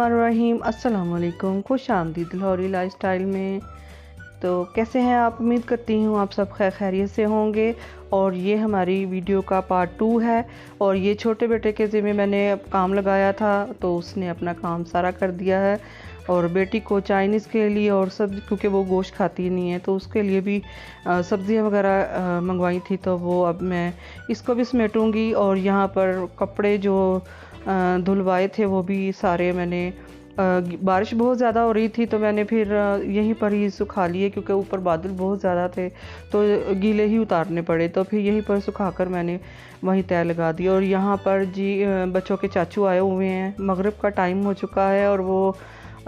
बिस्मिल्लाहिर्रहमानिर्रहीम। अस्सलाम वालेकुम। खुश आमदीद लाहौरी लाइफस्टाइल में। तो कैसे हैं आप? उम्मीद करती हूँ आप सब खैरियत से होंगे। और ये हमारी वीडियो का पार्ट 2 है। और ये छोटे बेटे के ज़िम्मे मैंने काम लगाया था, तो उसने अपना काम सारा कर दिया है। और बेटी को चाइनीज़ के लिए और सब, क्योंकि वो गोश्त खाती नहीं है, तो उसके लिए भी सब्ज़ियाँ वगैरह मंगवाई थी। तो वो अब मैं इसको भी समेटूँगी। और यहाँ पर कपड़े जो धुलवाए थे वो भी सारे मैंने, बारिश बहुत ज़्यादा हो रही थी तो मैंने फिर यहीं पर ही सुखा लिए, क्योंकि ऊपर बादल बहुत ज़्यादा थे तो गीले ही उतारने पड़े। तो फिर यहीं पर सुखाकर मैंने वहीं तय लगा दी। और यहाँ पर जी बच्चों के चाचू आए हुए हैं। मगरिब का टाइम हो चुका है और वो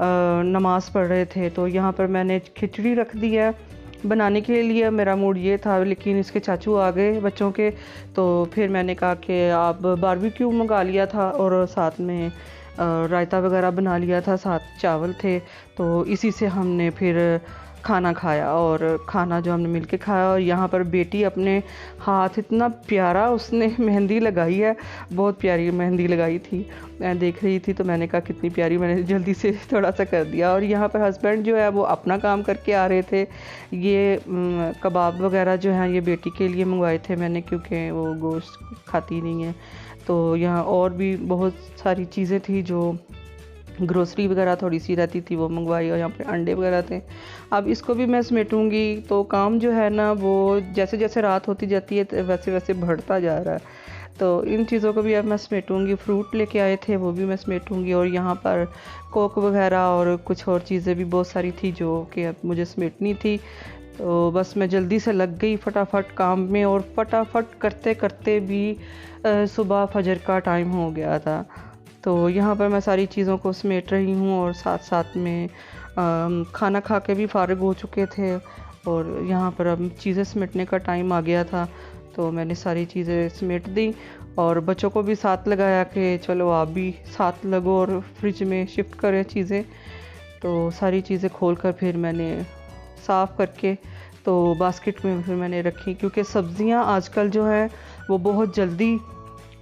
नमाज़ पढ़ रहे थे। तो यहाँ पर मैंने खिचड़ी रख दी है बनाने के लिए। मेरा मूड ये था, लेकिन इसके चाचू आ गए बच्चों के, तो फिर मैंने कहा कि आप बारबेक्यू मंगा लिया था और साथ में रायता वगैरह बना लिया था, साथ चावल थे। तो इसी से हमने फिर खाना खाया, और खाना जो हमने मिलके खाया। और यहाँ पर बेटी अपने हाथ, इतना प्यारा उसने मेहंदी लगाई है, बहुत प्यारी मेहंदी लगाई थी। मैं देख रही थी तो मैंने कहा कितनी प्यारी, मैंने जल्दी से थोड़ा सा कर दिया। और यहाँ पर हस्बैंड जो है वो अपना काम करके आ रहे थे। ये कबाब वगैरह जो हैं ये बेटी के लिए मंगवाए थे मैंने, क्योंकि वो गोश्त खाती नहीं है। तो यहाँ और भी बहुत सारी चीज़ें थी, जो ग्रोसरी वगैरह थोड़ी सी रहती थी वो मंगवाई। और यहाँ पे अंडे वगैरह थे। अब इसको भी मैं समेटूंगी। तो काम जो है ना वो जैसे जैसे रात होती जाती है वैसे वैसे बढ़ता जा रहा है। तो इन चीज़ों को भी अब मैं समेटूंगी। फ्रूट लेके आए थे वो भी मैं समेटूंगी। और यहाँ पर कोक वगैरह और कुछ और चीज़ें भी बहुत सारी थी जो कि अब मुझे समेटनी थी। तो बस मैं जल्दी से लग गई फटाफट काम में। और फटाफट करते करते भी सुबह फजर का टाइम हो गया था। तो यहाँ पर मैं सारी चीज़ों को समेट रही हूँ, और साथ साथ में खाना खा के भी फारिग हो चुके थे। और यहाँ पर अब चीज़ें समेटने का टाइम आ गया था, तो मैंने सारी चीज़ें समेट दी। और बच्चों को भी साथ लगाया कि चलो आप भी साथ लगो और फ्रिज में शिफ्ट करें चीज़ें। तो सारी चीज़ें खोल कर फिर मैंने साफ़ करके तो बास्केट में फिर मैंने रखी, क्योंकि सब्ज़ियाँ आजकल जो है वो बहुत जल्दी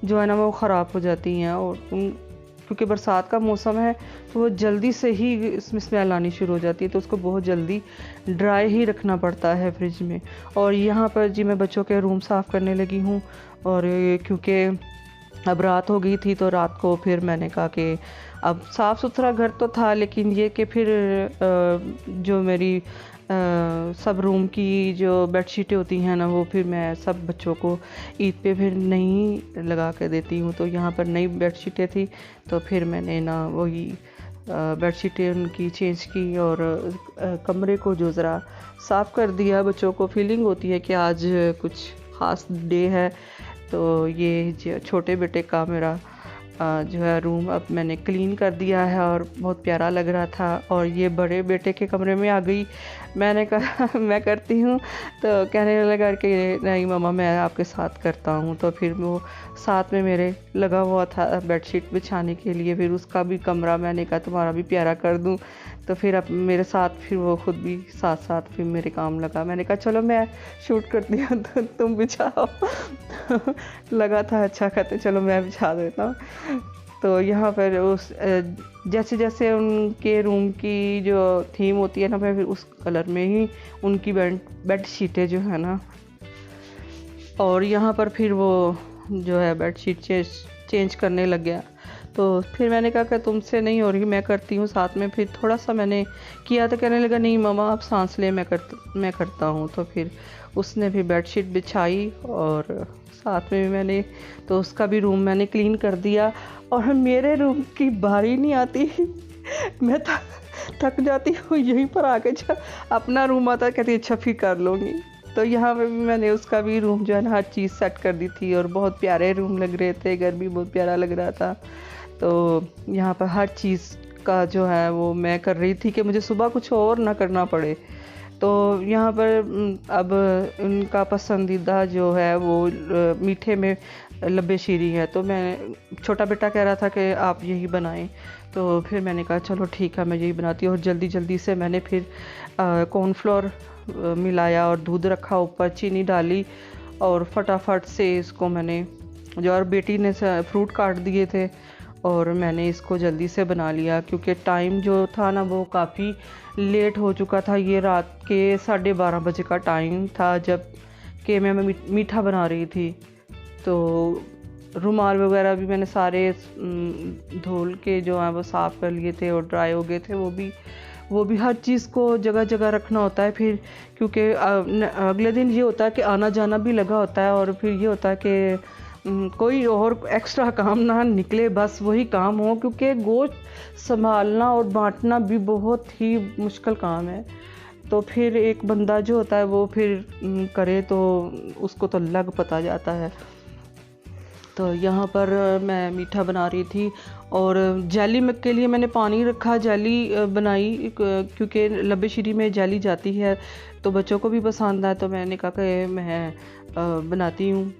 जो है ना वो ख़राब हो जाती हैं। और क्योंकि बरसात का मौसम है तो वो जल्दी से ही इसमें स्मेल आनी शुरू हो जाती है, तो उसको बहुत जल्दी ड्राई ही रखना पड़ता है फ्रिज में। और यहाँ पर जी मैं बच्चों के रूम साफ़ करने लगी हूँ। और क्योंकि अब रात हो गई थी तो रात को फिर मैंने कहा कि अब साफ़ सुथरा घर तो था, लेकिन ये कि फिर जो मेरी सब रूम की जो बेडशीटें होती हैं ना वो फिर मैं सब बच्चों को ईद पे फिर नई लगा के देती हूँ। तो यहाँ पर नई बेडशीटें थी, तो फिर मैंने ना वही बेडशीटें उनकी चेंज की। और कमरे को जो ज़रा साफ़ कर दिया। बच्चों को फीलिंग होती है कि आज कुछ ख़ास डे है। तो ये जो छोटे बेटे का मेरा जो है रूम अब मैंने क्लीन कर दिया है, और बहुत प्यारा लग रहा था। और ये बड़े बेटे के कमरे में आ गई। मैंने कहा मैं करती हूँ, तो कहने लगा कि नहीं मम्मा मैं आपके साथ करता हूँ। तो फिर वो साथ में मेरे लगा हुआ था बेडशीट बिछाने के लिए। फिर उसका भी कमरा मैंने कहा तुम्हारा भी प्यारा कर दूँ। तो फिर अब मेरे साथ फिर वो खुद भी साथ साथ फिर मेरे काम लगा। मैंने कहा चलो मैं शूट करती हूँ तो तुम बिछाओ। लगा था अच्छा, कहते चलो मैं बिछा देता हूँ। तो यहाँ पर उस जैसे जैसे उनके रूम की जो थीम होती है ना, मैं फिर उस कलर में ही उनकी बेड शीटें जो है ना। और यहाँ पर फिर वो जो है बेड शीट चेंज करने लग गया। तो फिर मैंने कहा कि तुमसे नहीं हो रही, मैं करती हूँ साथ में। फिर थोड़ा सा मैंने किया तो कहने लगा नहीं मम्मा आप सांस ले, मैं करता हूँ। तो फिर उसने भी बेडशीट बिछाई, और साथ में भी मैंने तो उसका भी रूम मैंने क्लीन कर दिया। और मेरे रूम की बारी नहीं आती। मैं थक जाती हूँ यहीं पर आके, अपना रूम आता कहती अच्छा फिर कर लूँगी। तो यहाँ पे भी मैंने उसका भी रूम जो है ना हर चीज़ सेट कर दी थी। और बहुत प्यारे रूम लग रहे थे, घर भी बहुत प्यारा लग रहा था। तो यहाँ पर हर चीज़ का जो है वो मैं कर रही थी कि मुझे सुबह कुछ और ना करना पड़े। तो यहाँ पर अब उनका पसंदीदा जो है वो मीठे में लब्बे शीरी है। तो मैं, छोटा बेटा कह रहा था कि आप यही बनाएं। तो फिर मैंने कहा चलो ठीक है मैं यही बनाती हूँ। और जल्दी जल्दी से मैंने फिर कॉर्नफ्लोर मिलाया और दूध रखा, ऊपर चीनी डाली, और फटाफट से इसको मैंने जो, और बेटी ने फ्रूट काट दिए थे और मैंने इसको जल्दी से बना लिया क्योंकि टाइम जो था ना वो काफ़ी लेट हो चुका था। ये रात के 12:30 बजे का टाइम था जब कि मैं मीठा बना रही थी। तो रुमाल वगैरह भी मैंने सारे धुल के जो है वो साफ़ कर लिए थे और ड्राई हो गए थे। वो भी हर चीज़ को जगह जगह रखना होता है फिर, क्योंकि अगले दिन ये होता है कि आना जाना भी लगा होता है और फिर ये होता है कि कोई और एक्स्ट्रा काम ना निकले, बस वही काम हो, क्योंकि गोश्त संभालना और बांटना भी बहुत ही मुश्किल काम है। तो फिर एक बंदा जो होता है वो फिर करे तो उसको तो लग पता जाता है। तो यहाँ पर मैं मीठा बना रही थी और जेली के लिए मैंने पानी रखा, जेली बनाई क्योंकि लब्बे शीरी में जेली जाती है तो बच्चों को भी पसंद है। तो मैंने कहा कि मैं बनाती हूँ,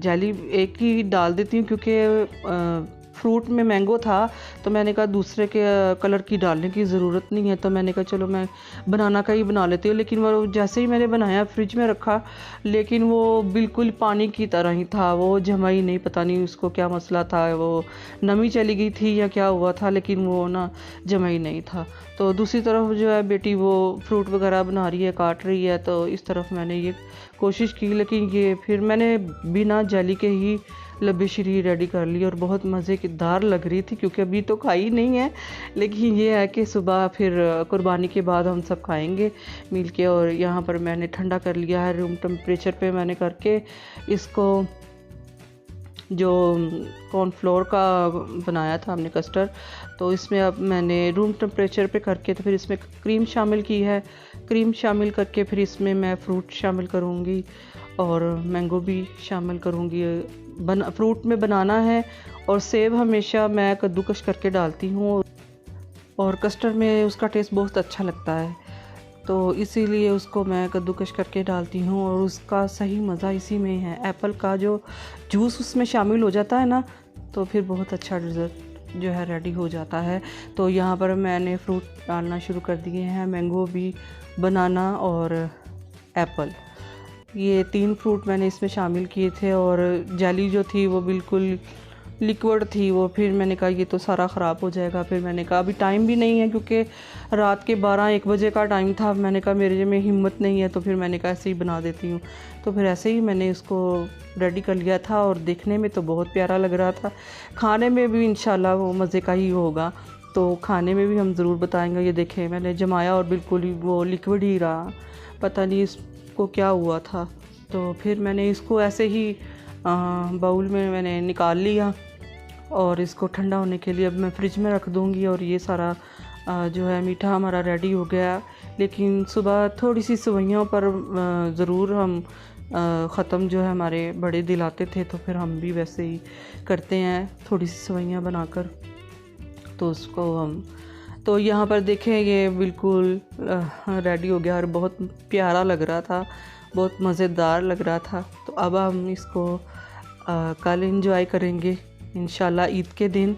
जेली एक ही डाल देती हूँ क्योंकि फ्रूट में मैंगो था तो मैंने कहा दूसरे के कलर की डालने की ज़रूरत नहीं है। तो मैंने कहा चलो मैं बनाना का ही बना लेती हूँ। लेकिन वो जैसे ही मैंने बनाया फ्रिज में रखा, लेकिन वो बिल्कुल पानी की तरह ही था, वो जमा ही नहीं, पता नहीं उसको क्या मसला था, वो नमी चली गई थी या क्या हुआ था, लेकिन वो ना जमा ही नहीं था। तो दूसरी तरफ जो है बेटी वो फ्रूट वगैरह बना रही है, काट रही है, तो इस तरफ मैंने ये कोशिश की, लेकिन ये फिर मैंने बिना जेली के ही लब्बे शीरी रेडी कर ली और बहुत मज़ेदार लग रही थी क्योंकि अभी तो खाई नहीं है, लेकिन ये है कि सुबह फिर कुर्बानी के बाद हम सब खाएंगे मिल के। और यहाँ पर मैंने ठंडा कर लिया है रूम टेम्परेचर पे मैंने करके इसको, जो कॉर्नफ्लोर का बनाया था हमने कस्टर्ड, तो इसमें अब मैंने रूम टेम्परेचर पे करके तो फिर इसमें क्रीम शामिल की है। क्रीम शामिल करके फिर इसमें मैं फ्रूट शामिल करूँगी और मैंगो भी शामिल करूँगी। फ्रूट में बनाना है और सेब हमेशा मैं कद्दूकश करके डालती हूँ और कस्टर्ड में उसका टेस्ट बहुत अच्छा लगता है, तो इसीलिए उसको मैं कद्दूकश करके डालती हूँ और उसका सही मज़ा इसी में है। एप्पल का जो जूस उसमें शामिल हो जाता है ना, तो फिर बहुत अच्छा डिज़र्ट जो है रेडी हो जाता है। तो यहाँ पर मैंने फ्रूट डालना शुरू कर दिए हैं, मैंगो भी, बनाना और एप्पल, ये 3 फ्रूट मैंने इसमें शामिल किए थे। और जेली जो थी वो बिल्कुल लिक्विड थी, वो फिर मैंने कहा ये तो सारा ख़राब हो जाएगा। फिर मैंने कहा अभी टाइम भी नहीं है क्योंकि रात के 12-1 बजे का टाइम था। मैंने कहा मेरे में हिम्मत नहीं है, तो फिर मैंने कहा ऐसे ही बना देती हूँ। तो फिर ऐसे ही मैंने इसको रेडी कर लिया था और देखने में तो बहुत प्यारा लग रहा था, खाने में भी इंशाल्लाह वो मज़े का ही होगा। तो खाने में भी हम ज़रूर बताएँगे। ये देखें मैंने जमाया और बिल्कुल ही वो लिक्विड ही रहा, पता नहीं इसको क्या हुआ था। तो फिर मैंने इसको ऐसे ही बाउल में मैंने निकाल लिया और इसको ठंडा होने के लिए अब मैं फ्रिज में रख दूँगी। और ये सारा जो है मीठा हमारा रेडी हो गया। लेकिन सुबह थोड़ी सी सवैयों पर ज़रूर हम ख़त्म जो है हमारे बड़े दिलाते थे, तो फिर हम भी वैसे ही करते हैं, थोड़ी सी सवैयाँ बनाकर। तो उसको हम, तो यहाँ पर देखें ये बिल्कुल रेडी हो गया और बहुत प्यारा लग रहा था, बहुत मज़ेदार लग रहा था। तो अब हम इसको कल एंजॉय करेंगे इंशाल्लाह ईद के दिन।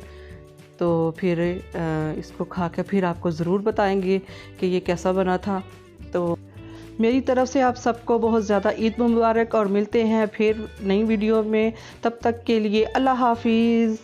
तो फिर इसको खा के फिर आपको ज़रूर बताएंगे कि ये कैसा बना था। तो मेरी तरफ़ से आप सबको बहुत ज़्यादा ईद मुबारक और मिलते हैं फिर नई वीडियो में। तब तक के लिए अल्लाह हाफिज़।